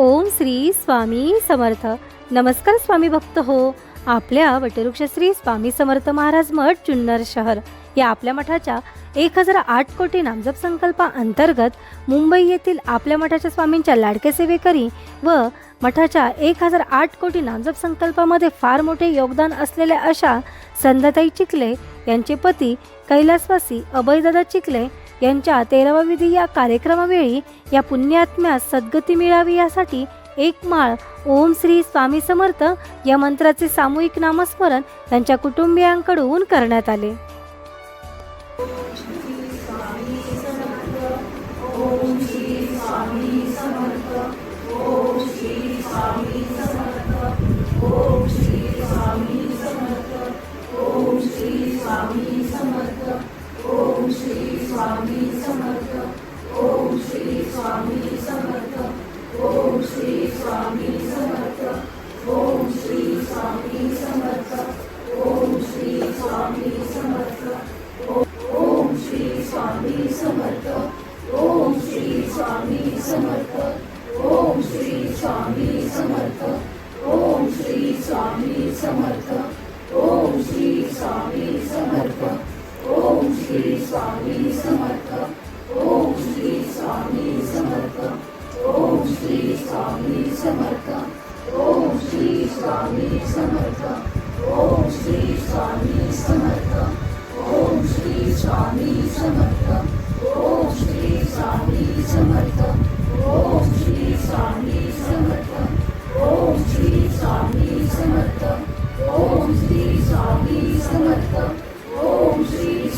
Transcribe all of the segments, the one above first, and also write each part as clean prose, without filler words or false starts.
ओम श्री स्वामी समर्थ। नमस्कार स्वामी भक्त हो। आपल्या वटवृक्ष श्री स्वामी समर्थ महाराज मठ जुन्नर शहर या आपल्या मठाच्या 1008 कोटी नामजप संकल्पा अंतर्गत मुंबई येथील आपल्या मठाच्या स्वामींच्या लाडके सेवेकरी व मठाच्या 1008 कोटी नामजप संकल्पामध्ये फार मोठे योगदान असलेल्या अशा संध्याताई चिखले यांचे पती कैलासवासी अभयदादा चिखले यांच्या 13वा विधी या कार्यक्रमावेळी या पुण्यात्म्यास सद्गती मिळावी यासाठी एक माळ ओम श्री स्वामी समर्थ या मंत्राचे सामूहिक नामस्मरण त्यांच्या कुटुंबियांकडून करण्यात आले।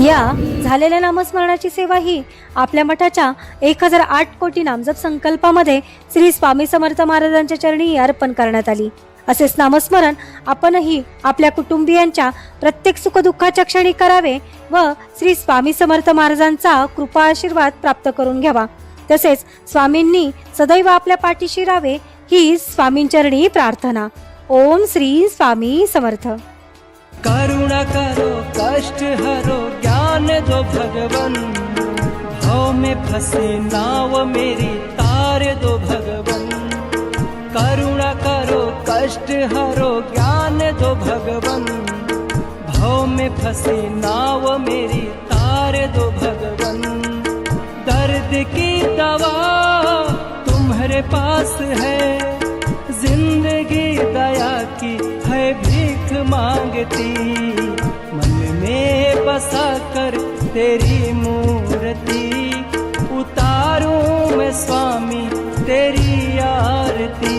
या झालेल्या नामस्मरणाची सेवा ही आपल्या मठाच्या 1008 कोटी नामजप संकल्पामध्ये श्री स्वामी समर्थ महाराजांच्या चरणी अर्पण करण्यात आली। असेच नामस्मरण आपणही आपल्या कुटुंबियांच्या प्रत्येक सुखदुःखाच्या क्षणी करावे व श्री स्वामी समर्थ महाराजांचा कृपा आशीर्वाद प्राप्त करून घ्यावा। तसेच स्वामींनी सदैव आपल्या पाठीशी राहावे ही स्वामींचरणी प्रार्थना। ओम श्री स्वामी समर्थ। करुणा करो कष्ट हरो ज्ञान दो भगवन, भाव में फंसे नाव मेरी तार दो भगवन। करुणा करो कष्ट हरो ज्ञान दो भगवन, भाव में फंसे नाव मेरी तार दो भगवन। दर्द की दवा तुम्हारे पास है, जिंदगी दया की है भीख मांगती। मन में बसा कर तेरी मूर्ति, उतारूं मैं स्वामी तेरी आरती।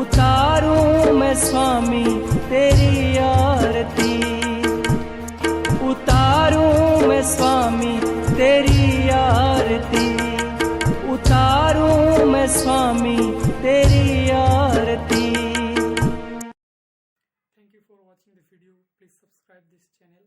उतारूं मैं स्वामी तेरी आरती। उतारूं मैं स्वामी तेरी आरती। उतारूं मैं स्वामी तेरी आरती। Thank you for watching the video. Please subscribe this channel.